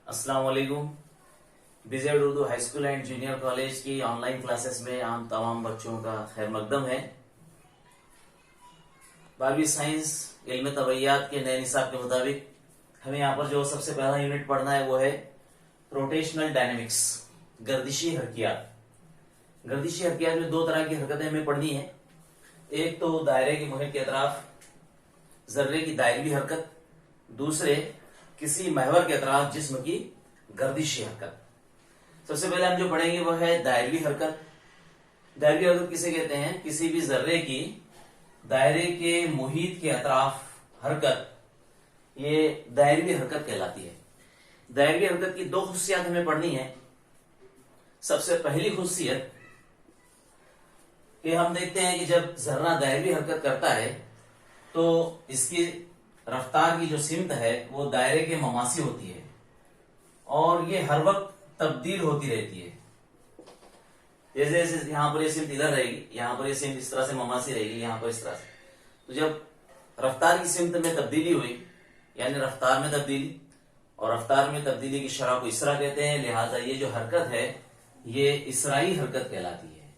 अस्सलाम वालेकुम। BZ Urdu high school and junior college की ऑनलाइन क्लासेस में आम तमाम बच्चों का खैर मकदम है। 12वीं साइंस इल्म तबैयात के नए निसाब के मुताबिक हमें यहाँ पर जो सबसे पहला यूनिट पढ़ना है वो है रोटेशनल डायनेमिक्स, गर्दिशी हरकियात। गर्दिशी हरकियात में दो तरह की हरकतें हमें पढ़नी है। एक तो दायरे के मुहित के अतराफ जर्रे की दायरवी हरकत, दूसरे किसी महवर के अतराफ जिस्म की गर्दिशी हरकत। सबसे पहले हम जो पढ़ेंगे वो है दायरवी हरकत। दायरवी हरकत किसे कहते हैं? किसी भी जर्रे की दायरे के मुहित के अतराफ हरकत, ये दायरवी हरकत कहलाती है। दायरवी हरकत की दो खुशियात हमें पढ़नी है। सबसे पहली खुशियत कि हम देखते हैं कि जब जर्रा दायरवी हरकत करता है तो इसकी रफ्तार की जो सिमत है वो दायरे के ममासी होती है और ये हर वक्त तब्दील होती रहती है। जैसे जैसे यहाँ पर ये सिमत इधर रहेगी, यहाँ पर ये सिमत इस तरह से ममासी रहेगी, यहाँ पर इस तरह से। तो जब रफ्तार की सिमत में तब्दीली हुई, यानी रफ्तार में तब्दीली, और रफ्तार में तब्दीली की शरह को इसरा कहते हैं, लिहाजा ये जो हरकत है ये इसराई हरकत कहलाती है।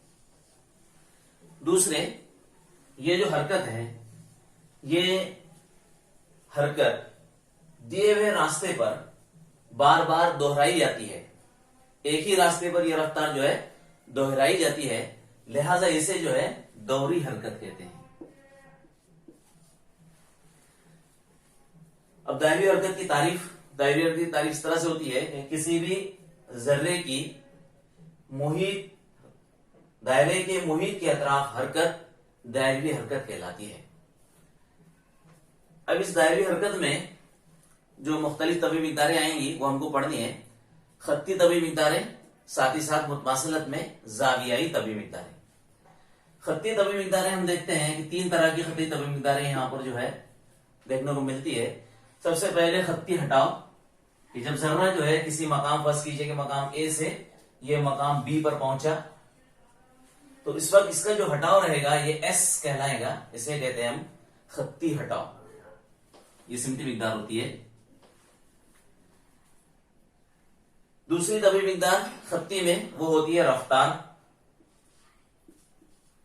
दूसरे, ये जो हरकत है ये हरकत दिए हुए रास्ते पर बार बार दोहराई जाती है। एक ही रास्ते पर यह रफ्तार जो है दोहराई जाती है, लिहाजा इसे जो है दोहरी हरकत कहते हैं। अब दायरवी हरकत की तारीफ इस तरह से होती है कि किसी भी जर्रे की मुहित, दायरे के मुहित के अतराफ हरकत दायरवी हरकत कहलाती है। अब इस दायरवी हरकत में जो मुख्तलिफ तबी मिकदारें आएंगी वो हमको पढ़नी है। खत्ती तबी मिकदारें, साथ ही साथ मुतमासिलत में जावियाई तबी मिकदारें। खत्ती तबी मिकदारें हम देखते हैं कि तीन तरह की खत्ती तबी मिकदारें यहां पर जो है देखने को मिलती है। सबसे पहले खत्ती हटाव, कि जब जर्रा जो है किसी मकाम, फर्ज कीजिए कि मकाम ए से ये मकाम बी पर पहुंचा, तो इस वक्त इसका जो हटाव रहेगा ये एस कहलाएगा। इसे कहते हैं हम खत्ती हटाव। ये सिमती मिकदार होती है। दूसरी तबी मिकदार खत्ती में वो होती है रफ्तार।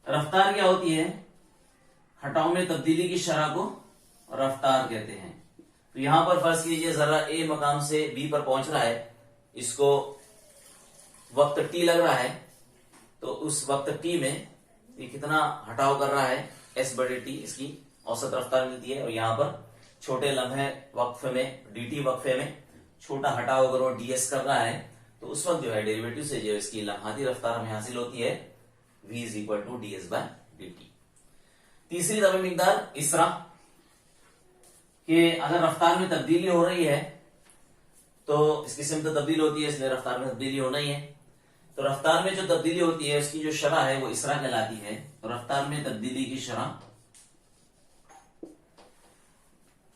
रफ्तार क्या होती है? हटाव में तब्दीली की शरह को रफ्तार कहते हैं। तो यहां पर फर्ज कीजिए जरा ए मकाम से बी पर पहुंच रहा है, इसको वक्त टी लग रहा है, तो उस वक्त टी में ये कितना हटाव कर रहा है, एस बटे टी, इसकी औसत रफ्तार मिलती है। और यहां पर छोटे लम्हे वक्फे में, dt वक्फे में छोटा हटाव अगर वो ds कर रहा है तो उस वक्त जो है डेरिवेटिव से जो इसकी लम्हाती रफ्तार हमें हासिल होती है v = ds/dt। तीसरी तबी मिकदार इसरा, कि अगर रफ्तार में तब्दीली हो रही है तो इसकी सिमत तब्दील होती है, इसलिए रफ्तार में तब्दीली होना ही है। तो रफ्तार में जो तब्दीली होती है उसकी जो शरह है वो इसरा कहलाती है। रफ्तार में तब्दीली की शरह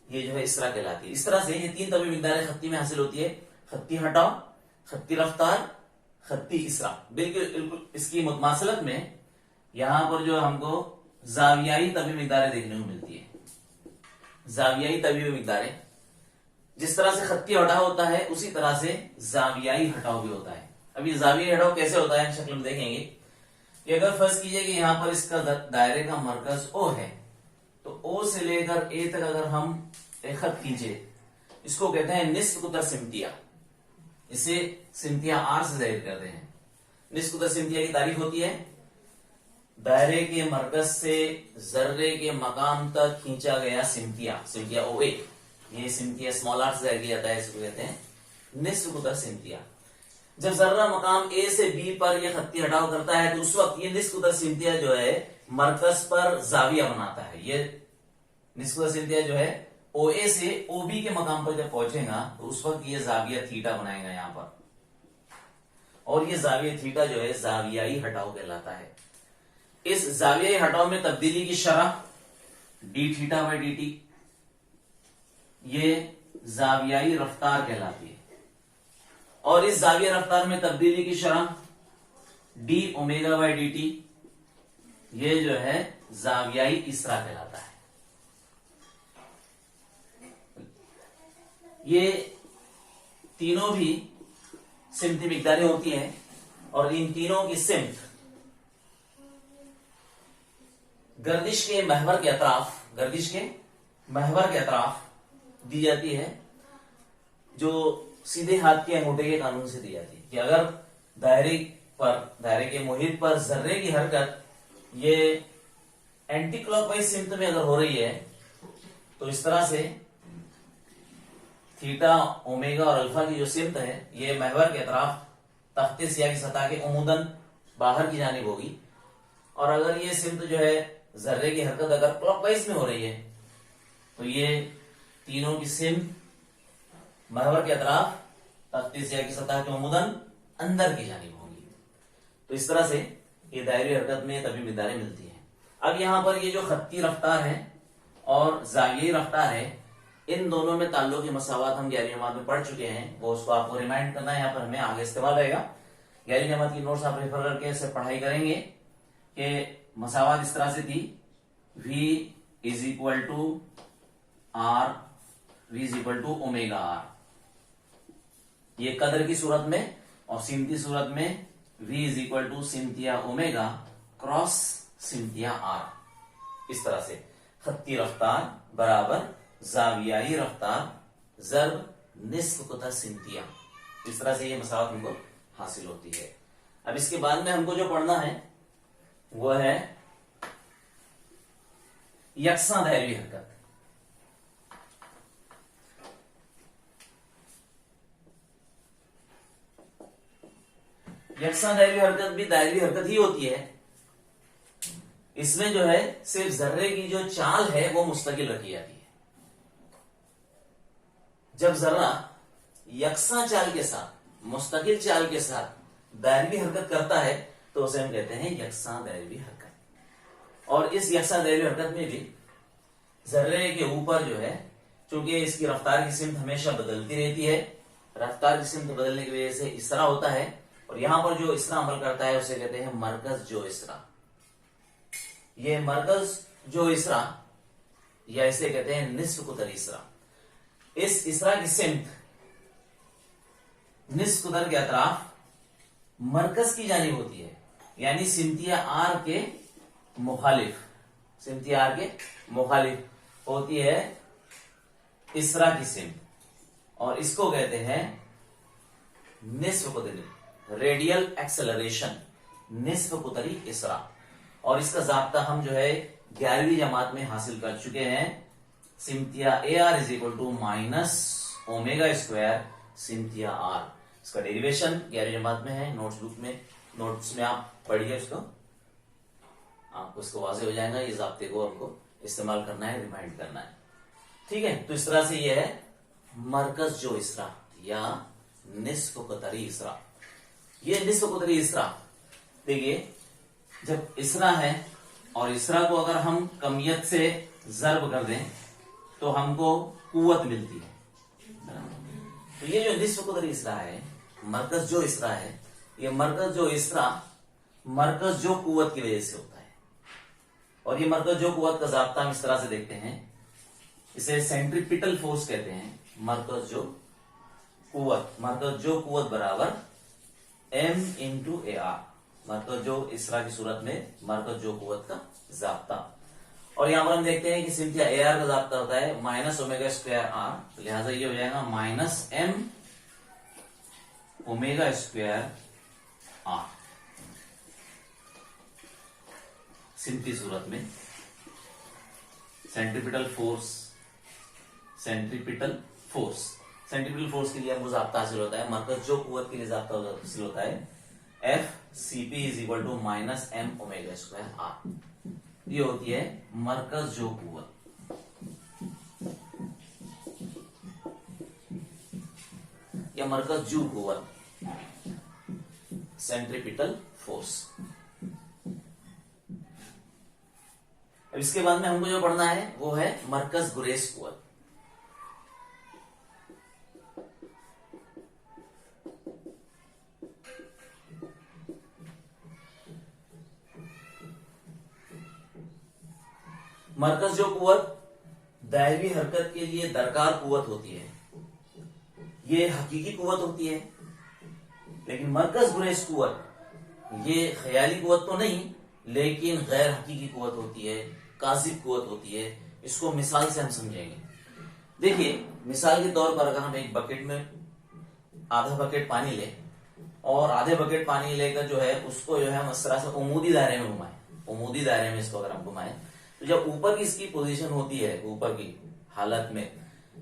ये जो है इसरा कहलाती है। इस तरह से ये तीन तबी मिकदारें खत्ती में हासिल होती है: खत्ती हटाव, खत्ती रफ्तार, खत्ती इसरा। बिल्कुल इसकी मुतमासिलत में यहां पर जो हमको जावियाई तबी मिकदारें देखने को मिलती है। जावियाई तबी मिकदारें, जिस तरह से खत्ती हटाव होता है उसी तरह से जावियाई हटाव भी होता है। अब ये जावियाई हटाव कैसे होता है शक्ल में देखेंगे कि अगर फर्ज कीजिए कि यहां पर इसका दायरे का मरकज ओ है, तो ओ से लेकर ए तक अगर हम एक खत खींचे, इसको कहते हैं निस्फ कुतर सिमतिया। इसे सिमतिया आर से जाहिर करते हैं। निस्फ कुतर सिमतिया की तारीफ होती है दायरे के मरकज से जर्रे के मकाम तक खींचा गया सिमतिया ओ ए। ये सिमतिया स्मॉल आर से जाहिर किया जाता है, इसको कहते हैं निस्फ कुतर सिमतिया। जब जर्रा मकाम ए से बी पर यह खत्ती हटाव करता है तो उस वक्त ये निस्फ कुतर सिमतिया जो है मरकज पर जाविया बनाता है। ये निस्फ कुतर सिमतिया जो है OA से OB के मकाम पर जब पहुंचेगा तो उस वक्त ये जाविया थीटा बनाएगा यहां पर, और ये जाविया थीटा जो है जावियाई हटाव कहलाता है। इस जावियाई हटाव में तब्दीली की शरह d(θ/dt), ये जावियाई रफ्तार कहलाती है। और इस जाविया रफ्तार में तब्दीली की शरह dω/dt, ये जो है जावियाई इसरा कहलाता है। ये तीनों भी सिमती मिकदारें होती हैं और इन तीनों की सिमत गर्दिश के महवर के अतराफ दी जाती है, जो सीधे हाथ के अंगूठे के कानून से दी जाती है कि अगर दायरे के मुहित पर जर्रे की हरकत ये एंटी क्लॉकवाइज सिमत में अगर हो रही है तो इस तरह से थीटा, ओमेगा और अल्फा की जो सिमत है ये महवर के अतराफ तख्ते सियाह की सतह के उमूदन बाहर की जानिब होगी, और अगर ये सिमत जो है जर्रे की हरकत अगर क्लॉकवाइज में हो रही है तो ये तीनों की सिमत महवर के अतराफ तख्ते सियाह की सतह के उमूदन अंदर की जानिब होगी। तो इस तरह से ये दायरी हरकत में तभी मिकदारें मिलती हैं। अब यहां पर ये जो खत्ती रफ्तार है और जावियाई रफ्तार है, इन दोनों में ताल्लुक की मसावत हम 11वीं जमात में पढ़ चुके हैं, वो उसको आपको रिमाइंड करना है, यहाँ पर हमें आगे इस्तेमाल रहेगा। 11वीं जमात की नोट्स आप रेफर करके इससे पढ़ाई करेंगे कि मसावत इस तरह से थी, V is equal to R, V is equal to omega R, ये कदर की सूरत में, और सिमती सूरत में V इज इक्वल टू सिमतिया ओमेगा क्रॉस सिमतिया R। इस तरह से खत्ती रफ्तार बराबर जावियाई रफ्तार जर्ब निस्फ कुता सिमतिया, इस तरह से ये मसावत हमको हासिल होती है। अब इसके बाद में हमको जो पढ़ना है वो है यकसा दायरी हरकत। यकसा दायरी हरकत भी दायरी हरकत ही होती है, इसमें जो है सिर्फ जर्रे की जो चाल है वो मुस्तकिल रखी जाती है। जब जर्रा यकसा चाल के साथ, मुस्तकिल चाल के साथ दायरी हरकत करता है तो उसे हम कहते हैं यकसा दायरी हरकत। और इस यकसा दायरी हरकत में भी जर्रे के ऊपर जो है, चूंकि इसकी रफ्तार की सिमत हमेशा बदलती रहती है, रफ्तार की सिमत बदलने की वजह से इसरा होता है, और यहां पर जो इसरा अमल करता है उसे कहते हैं मरकज जो इसरा। ये मरकज जो इसरा या इसे कहते हैं निस्फ कुतर इसरा। इस इसरा की सिमत निस्फ कुतर के अतराफ मरकज की जानिब होती है, यानी सिमतिया आर के मुखालिफ, सिमतिया आर के मुखालिफ होती है इसरा की सिमत, और इसको कहते हैं निस्फ कुतरी, रेडियल एक्सेलरेशन, निस्फ कुतरी इसरा। और इसका जाब्ता हम जो है 11वीं जमात में हासिल कर चुके हैं। सिमतिया A R is equal to minus omega square सिमतिया आर। इसका डेरिवेशन 11वीं जमात में है, नोट्स में आप पढ़िए उसको, आपको इसको वाज़ेह हो जाएगा। ये जाब्ते को आपको इस्तेमाल करना है, रिमाइंड करना है, ठीक है। तो इस तरह से ये है मरकज जो इसरा या निस्फ कुतरी इसरा। ये निस्फ कुतरी इसरा, देखिए जब इसरा है और इसरा को अगर हम कमियत से जर्ब कर दें तो हमको कुव्वत मिलती है। तो ये जो निस्फ कुतरी इसरा है, मरकज जो इसरा है, ये मरकज जो इसरा मरकज जो कुव्वत की वजह से होता है। और ये मरकज जो कुव्वत का जाब्ता हम इस तरह से देखते हैं, इसे सेंट्रीपिटल फोर्स कहते हैं। मरकज जो कुव्वत बराबर M इंटू ए आर, मरकज जो इसरा की सूरत में मरकज जो कुव्वत का जाब्ता। और यहां पर हम देखते हैं कि सिमतिया ए आर का जाब्ता होता है माइनस ओमेगा स्क्वायर आर, तो लिहाजा ये हो जाएगा minus M omega square R सिमती सूरत में। सेंट्रीपिटल फोर्स के लिए हमको जाब्ता हासिल होता है, मरकज जो कुव्वत के लिए जाब्ता हासिल होता है F C P is equal to minus M omega square R. ये होती है मरकज जो कुव्वत, या मरकज जो कुव्वत, सेंट्रीपिटल फोर्स। अब इसके बाद में हमको जो पढ़ना है वो है मरकज गुरेज कुव्वत। मरकज जो कुव्वत दायरी हरकत के लिए दरकार कुव्वत होती है। ये हकीकी कुव्वत होती है। लेकिन मरकज गुरेज कुव्वत ये ख्याली कुव्वत तो नहीं, लेकिन गैर हकीकी कुव्वत होती है, कासिब कुव्वत होती है। इसको मिसाल से हम समझेंगे। देखिए, मिसाल के तौर पर अगर हम एक बकेट में आधा बकेट पानी ले और आधे बकेट पानी लेकर जो है उसको जो है हम इस तरह से उमूदी दायरे में घुमाएं, उमूदी दायरे में इसको अगर हम घुमाएं, तो जब ऊपर की इसकी पोजीशन होती है, ऊपर की हालत में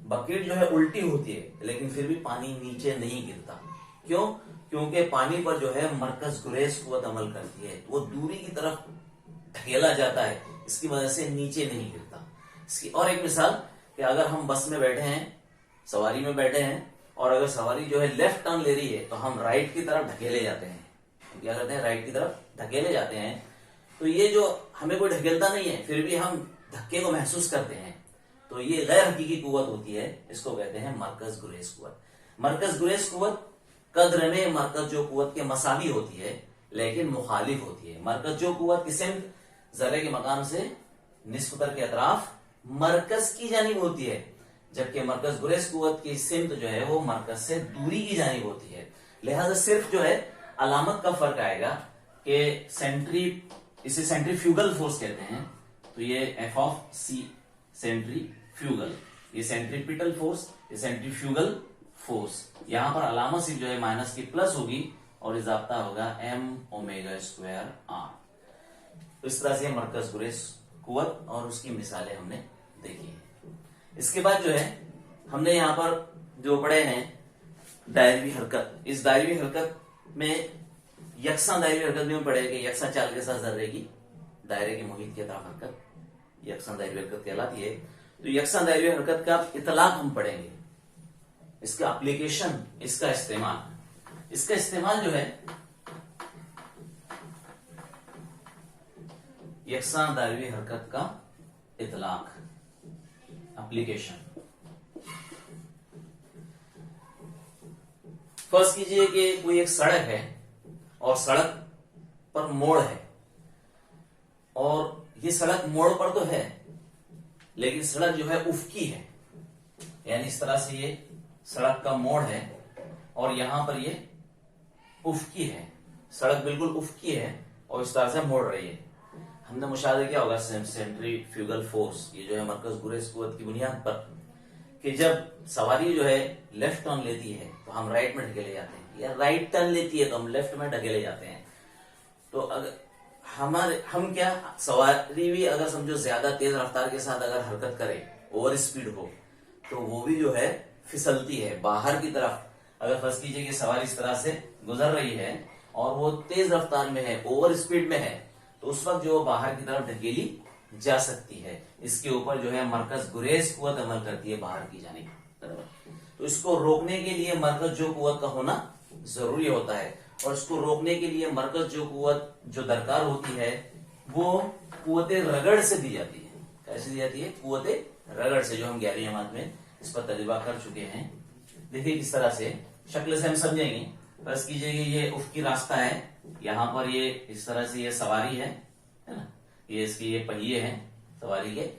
बकेट जो है उल्टी होती है, लेकिन फिर भी पानी नीचे नहीं गिरता। क्यों? क्योंकि पानी पर जो है मरकज गुरेज कुव्वत अमल करती है, वो दूरी की तरफ ढकेला जाता है, इसकी वजह से नीचे नहीं गिरता। इसकी और एक मिसाल कि अगर हम बस में बैठे हैं, सवारी में बैठे हैं, और अगर सवारी जो है लेफ्ट टर्न ले रही है तो हम राइट की तरफ ढकेले जाते हैं। क्या करते हैं? राइट की तरफ ढकेले जाते हैं। तो ये जो हमें कोई ढकेलता नहीं है, फिर भी हम धक्के को महसूस करते हैं, तो ये गैर हकीकी कुव्वत होती है। इसको कहते हैं मरकज गुरेज कुव्वत। मरकज गुरेज कुव्वत कद्र में मरकज जो कुव्वत के मसावी होती है, लेकिन मुखालिफ होती है। मरकज जो कुव्वत की सिमत जर्रे के मकाम से निस्बतर के अतराफ मरकज की जानिब होती है, जबकि मरकज गुरेज कुव्वत की सिमत जो है वो मरकज से दूरी की जानिब होती है। लिहाजा सिर्फ जो है अलामत का फर्क आएगा कि इसे सेंट्रीफ्यूगल फोर्स कहते हैं, तो ये एफ ऑफ सी सेंट्रीफ्यूगल, ये सेंट्रीपिटल फोर्स, ये सेंट्रीफ्यूगल फोर्स। यहां पर अलामत सिर्फ जो है माइनस की प्लस होगी और इजाफा होगा एम ओमेगा स्क्वायर आर। इस तरह से मरकज गुरेज कुव्वत और उसकी मिसालें हमने देखी है। इसके बाद जो है हमने यहाँ पर जो पढ़े हैं दायरवी हरकत। इस दायरवी हरकत में यकसा दायरवी हरकत में पढ़े कि यकसा चाल के साथ जर्रे की दायरे के मुहित की तरफ हरकत यकसा दायरवी हरकत कहलाती है। तो यकसा दायरवी हरकत का इतलाक हम पढ़ेंगे, इसका एप्लीकेशन, इसका इस्तेमाल जो है यकसा दायरवी हरकत का इतलाक, एप्लीकेशन। फर्ज कीजिए कि कोई एक सड़क है और सड़क पर मोड़ है, और ये सड़क मोड़ पर तो है लेकिन सड़क जो है उफकी है, यानी इस तरह से ये सड़क का मोड़ है और यहां पर ये उफकी है, सड़क बिल्कुल उफकी है और इस तरह से मोड़ रही है। हमने मुशाहिदा किया होगा सेंट्रीफ्यूगल फोर्स, ये जो है मरकज गुरेज कुव्वत की बुनियाद पर, कि जब सवारी जो है लेफ्ट टर्न लेती है तो हम राइट में ढकेले जाते हैं, या राइट टर्न लेती है तो हम लेफ्ट में ढकेले जाते हैं। तो अगर हम क्या, सवारी भी अगर समझो ज्यादा तेज रफ्तार के साथ अगर हरकत करे, ओवर स्पीड हो, तो वो भी जो है फिसलती है बाहर की तरफ। अगर फर्ज कीजिए कि सवारी इस तरह से गुजर रही है और वो तेज रफ्तार में है, ओवर स्पीड में है, तो उस वक्त जो बाहर की तरफ ढकेली जा सकती है। इसके ऊपर जो है मरकज गुरेज कुव्वत अमल करती है बाहर की जानिब। तो इसको रोकने के लिए मरकज जो कुव्वत का होना जरूरी होता है, और इसको रोकने के लिए मरकज जो कुव्वत जो दरकार होती है वो कुव्वत रगड़ से दी जाती है। कैसे दी जाती है? कुव्वत रगड़ से, जो हम 11वीं जमात में इस पर तजुर्बा कर चुके हैं। देखिए किस तरह से, शक्ल से हम समझेंगे। फर्ज कीजिए कि ये उफकी रास्ता है, यहाँ पर ये इस तरह से ये सवारी है ना, ये इसकी ये पहिए हैं सवारी के।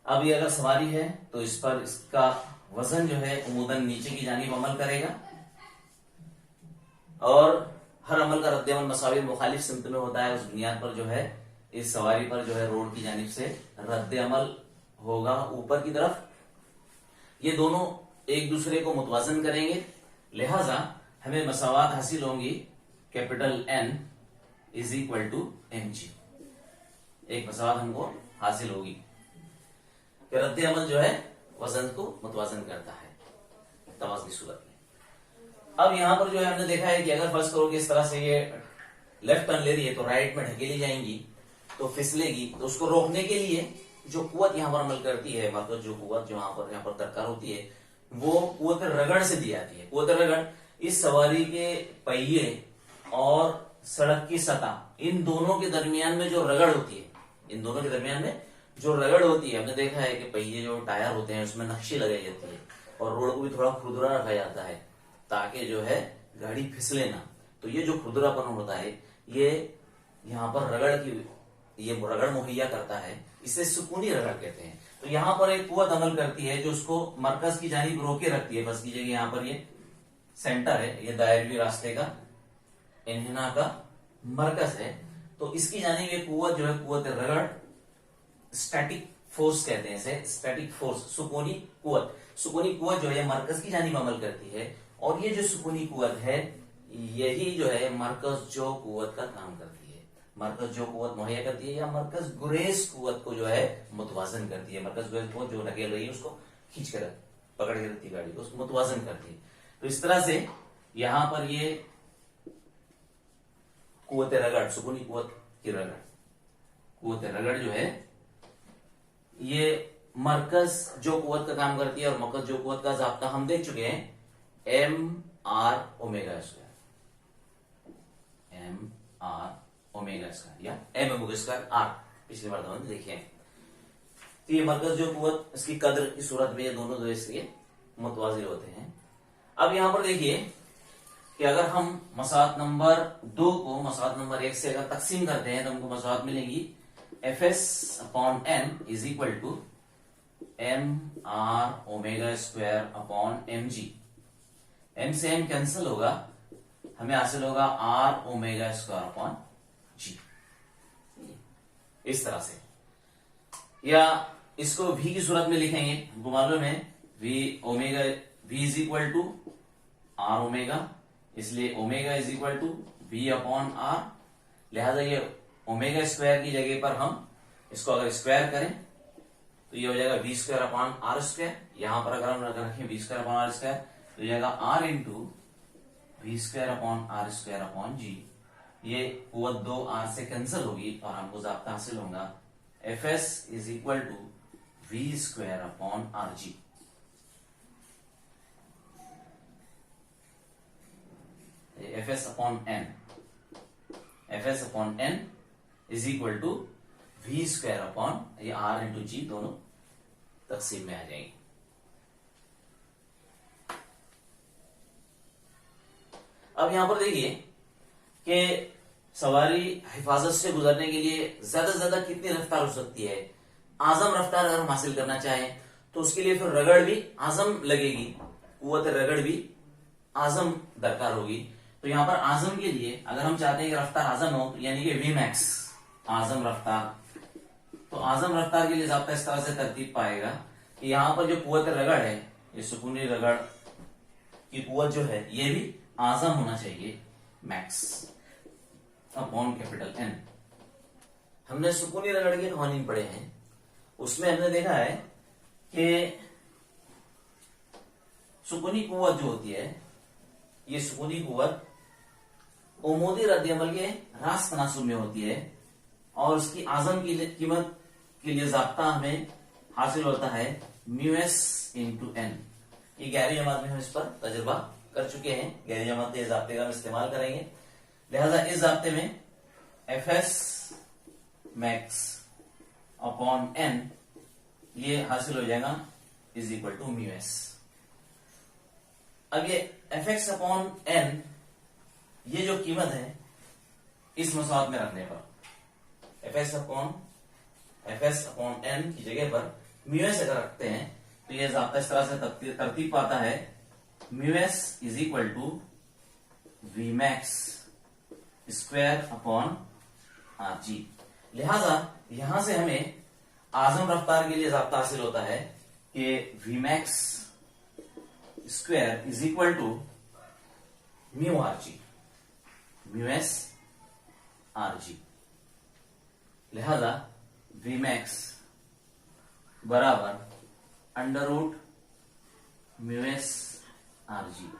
अब ये अगर सवारी है तो इस पर इसका वजन जो है उमूदन नीचे की जानिब अमल करेगा, और हर अमल का रद्द-ए-अमल मसावी मुखालिफ सिमत में होता है। उस बुनियाद पर जो है इस सवारी पर जो है रोड की जानिब से रद्द-ए-अमल होगा ऊपर की तरफ। ये दोनों एक दूसरे को मुतवाजन करेंगे, लिहाजा हमें मसावात हासिल होंगी capital N is equal to mg। एक मसावात हमको हासिल होगी कि रद्द-ए-अमल जो है वजन को मुतवाजन करता है तवाज़ुन की सूरत में। अब यहां पर जो है हमने देखा है कि अगर फर्ज करो कि इस तरह से ये लेफ्ट टर्न ले रही है तो राइट में ढकेली जाएंगी तो फिसलेगी। तो उसको रोकने के लिए जो कुव्वत यहां पर अमल करती है, मतलब जो कुव्वत जो यहाँ पर दरकार होती है, वो कुव्वत रगड़ से दी जाती है। कुव्वत रगड़ इस सवारी के पहिए और सड़क की सतह, इन दोनों के दरमियान में जो रगड़ होती है, इन दोनों के दरमियान में जो रगड़ होती है, हमने देखा है कि पहिए जो टायर होते हैं उसमें नक्शी लगाई जाती है और रोड को भी थोड़ा खुरदुरा रखा जाता है ताकि जो है गाड़ी फिसले ना। तो ये जो खुरदुरापन होता है ये यहाँ पर रगड़ मुहैया करता है, इसे सुकूनी रगड़ कहते हैं। तो यहां पर एक कुव्वत अमल करती है जो उसको मरकज की जानिब रोके रखती है। बस कीजिएगा यहां पर ये सेंटर है, ये दायरवी रास्ते का इन्हिना का मरकज है। तो इसकी जानिब ये कुव्वत जो है कुव्वत रगड़, स्टैटिक फोर्स कहते हैं इसे, स्टैटिक फोर्स, सुकूनी कुव्वत। सुकूनी कुव्वत जो है मरकज की जानिब अमल करती है और ये जो सुकूनी कुव्वत है यही जो है मरकज जो कुव्वत का काम करती है। मरकज जो कुव्वत मुहैया करती है या मरकज गुरेज कुव्वत को जो है मुतवाजन करती है। मरकज गुरेज कुव्वत जो ढकेल रही है उसको खींच कर पकड़ के रखती है गाड़ी को, उसको मुतवाजन करती है। तो इस तरह से यहां पर ये कुव्वत रगड़, सुकूनी कुव्वत की रगड़, कुव्वत रगड़ जो है ये मरकज जो कुव्वत का काम करती है और मरकज जो कुव्वत का ज़ाब्ता हम देख चुके हैं, M R omega square, M R omega square या एम ओमेगा स्क्वायर आर, पिछली बार हमने देखे हैं। तो ये मरकज जो कुव्वत, इसकी कद्र की सूरत में ये दोनों जो इसके मुतवाजिर होते हैं। अब यहां पर देखिए कि अगर हम मसात नंबर 2 को मसात नंबर 1 से अगर तकसीम करते हैं तो हमको मसात मिलेंगी Fs upon N is equal to M R omega square upon M G. M से एम कैंसिल होगा, हमें हासिल होगा R omega square upon G. इस तरह से, या इसको v की सूरत में लिखेंगे, हमको मालूम है v omega, v is equal to R omega, इसलिए omega is equal to v upon R. लिहाजा ये ओमेगा स्क्वायर की जगह पर हम इसको अगर स्क्वायर करें तो ये हो जाएगा V square upon R square. यहां पर अगर हम रखें V square upon R square तो जाएगा R into V square upon R square upon G. ये कुव्वत 2 आर से कैंसिल होगी और हमको ज़ाब्ता हासिल होगा F S is equal to V square upon R G. F S upon N, F S upon N is equal to V square upon ये आर इंटू जी, दोनों तकसीम में आ जाएंगे। अब यहां पर देखिए कि सवारी हिफाजत से गुजरने के लिए ज्यादा से ज्यादा कितनी रफ्तार हो सकती है। आजम रफ्तार अगर हम हासिल करना चाहें तो उसके लिए फिर रगड़ भी आजम लगेगी, कुव्वत रगड़ भी आजम दरकार होगी। तो यहां पर आजम के लिए अगर हम चाहते हैं कि रफ्तार आजम हो, यानी कि वी मैक्स आजम रफ्तार, तो आजम रफ्तार के लिए ज़ाब्ता इस तरह से तरतीब पाएगा कि यहां पर जो कुव्वत रगड़ है, ये सुकूनी रगड़ की कुव्वत जो है ये भी आजम होना चाहिए, मैक्स अपॉन कैपिटल एन। हमने सुकूनी रगड़ के कवानीन पढ़े हैं, उसमें हमने देखा है कि सुकूनी कुव्वत जो होती है, ये सुकूनी कुव्वत उमूदी रद्द-ए-अमल के रास्त तनासुब में होती है और उसकी आजम की कीमत के लिए ज़ाब्ता हमें हासिल होता है म्यू एस इंटू एन। ये 11वीं जमात में हम इस पर तजुर्बा कर चुके हैं, 11वीं जमात के ज़ाब्ते का हम इस्तेमाल करेंगे। लिहाजा इस ज़ाब्ते में F S max upon N ये हासिल हो जाएगा is equal to mu S. अब ये एफ एक्स अपॉन एन ये जो कीमत है इस मसावत में रखने पर एफ एस अपॉन एन की जगह पर म्यू एस अगर रखते हैं तो ये ज़ाब्ता इस तरह से तरतीब पाता है mu S is equal to V max square upon R G. लिहाजा यहां से हमें आजम रफ्तार के लिए ज़ाब्ता हासिल होता है कि V max square is equal to mu R G, mu S R G. लिहाजा वी मैक्स बराबर under root mu S R G.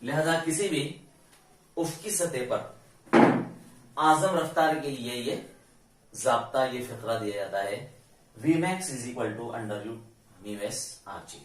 लिहाजा किसी भी उफ़क़ी सतह पर आजम रफ्तार के लिए ये ज़ाब्ता, ये फिक्रा दिया जाता है V max is equal to under root mu S R ji.